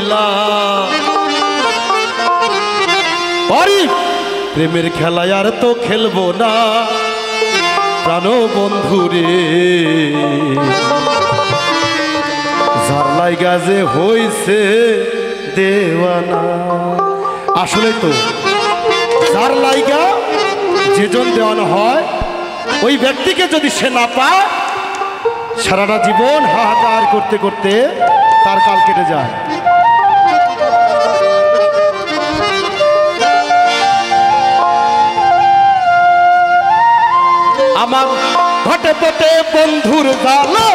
লীলা আরে প্রেমের খেলায় আর তো খেলবো না প্রাণ বন্ধু রে যার লাইগা যে হইছে দেওয়ানা। আসলে তো যার লাইগা যেজন দেওয়ানা হয় ওই ব্যক্তিকে যদি সে না পায় সারাটা জীবন হাহাকার করতে করতে তার কাল কেটে যায়। আমার ঘটে পটে বন্ধুর জ্বালা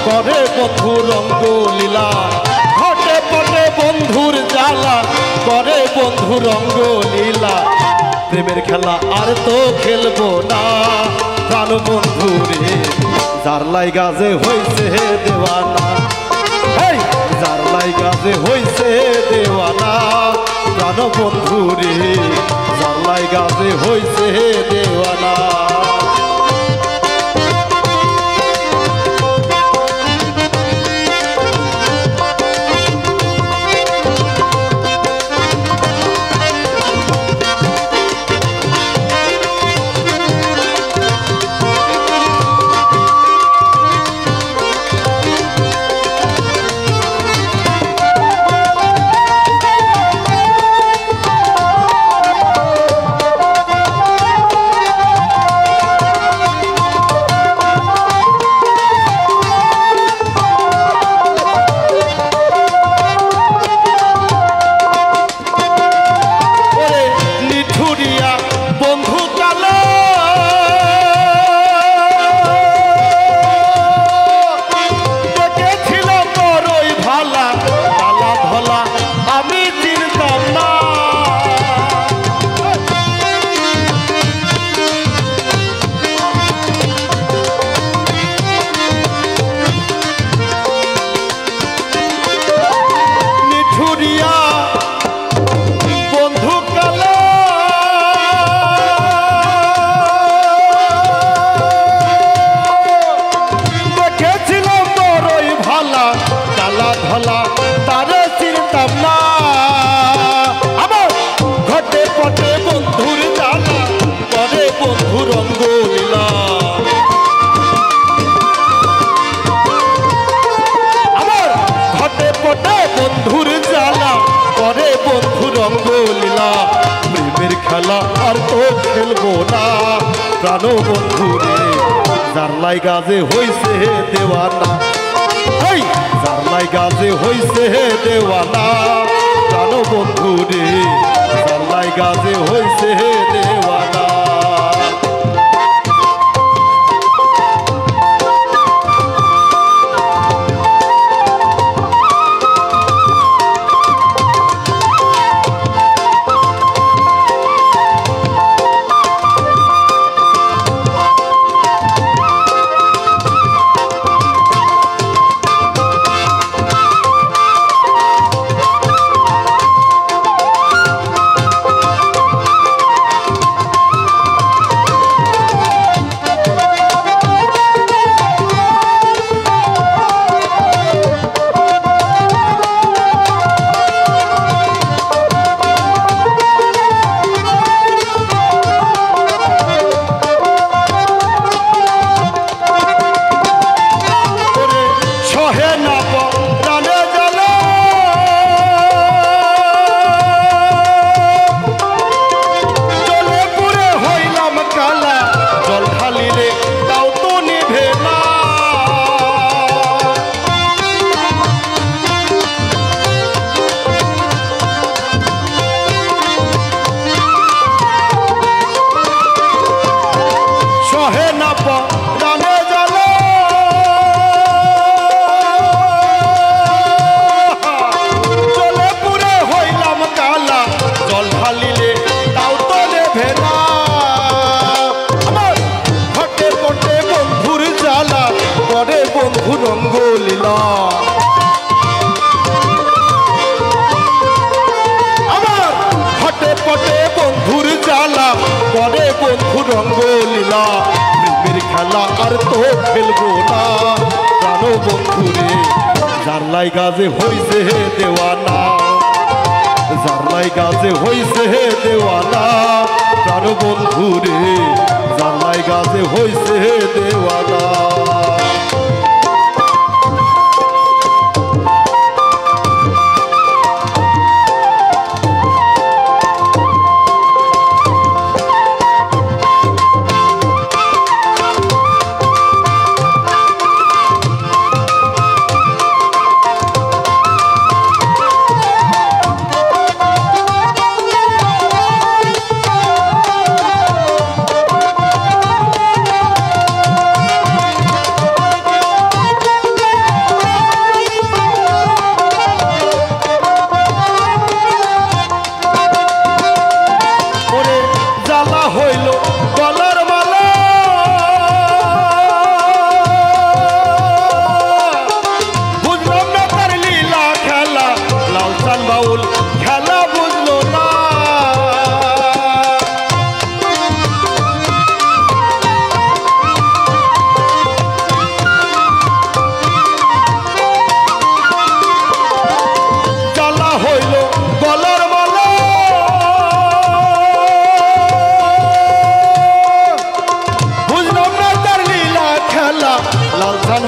করে বন্ধু রঙ্গ লীলা ঘটে পটে বন্ধুর জ্বালা করে বন্ধু রঙ্গ লীলা প্রেমের খেলা আর তো খেলবো না প্রাণ বন্ধু রে যার লাইগা যে হইছে দেওয়ানা যার লাইগা যে হইছে দেওয়ানা প্রাণ বন্ধু রে যার লাইগা যে হইছে দেওয়ানা। প্রেমের খেলা আর তো খেলবো না প্রাণ বন্ধু রে যার লাইগা যে হইছে দেওয়ানা যার লাইগা যে হইছে দেওয়ানা প্রাণ বন্ধু রে যার লাইগা যে হইছে দেওয়ানা। করে বন্ধু রঙ্গলীলা প্রেমের খেলা আর তো খেলবো না প্রাণ বন্ধু রে যার লাইগা যে হইছে দেওয়ানা। জারলাই গাছে হইছে দেওয়ানা প্রাণ বন্ধু রে জারলাই গাছে হইছে দেওয়ানা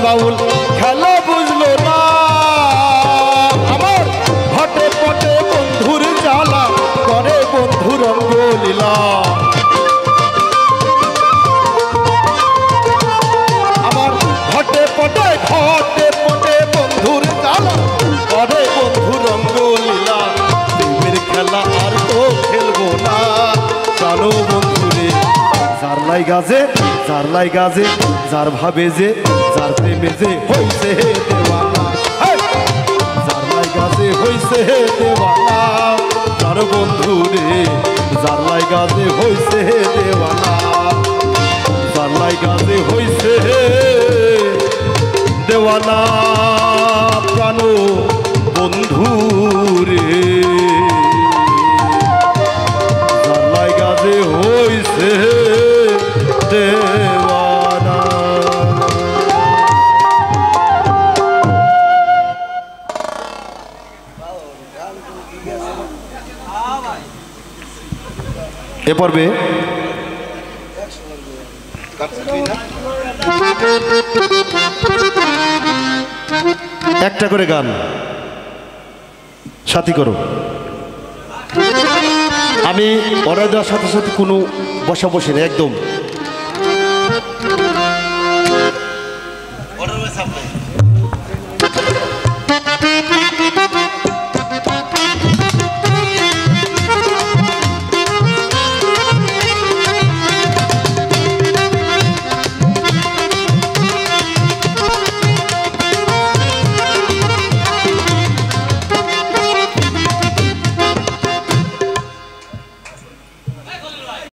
বাউল খেলা বুঝলো না আমার ঘটে পটে বন্ধুর জ্বালা করে বন্ধুর রঙ্গলীলা আমার ঘটে পটে বন্ধুর জ্বালা করে বন্ধুর রঙ্গলীলা প্রেমের খেলা আর তো খেলবো না জানো বন্ধুরে জারলাই গাছে যার ভাবে যে যার প্রেমে যে হইছে দেওয়ানা জারলাই গাছে হইছে দেওয়ানা যার বন্ধু রে জারলাই গাছে হইছে দেওয়ানা জারলাই গাছে হইছে দেওয়ানা প্রাণ বন্ধু রে জারলাই গাছে হইছে দেওয়ানা এ পর্বে একটা করে গান সাথী করো আমি অর্ডার দেওয়ার সাথে সাথে কোনো বসা বসে না একদম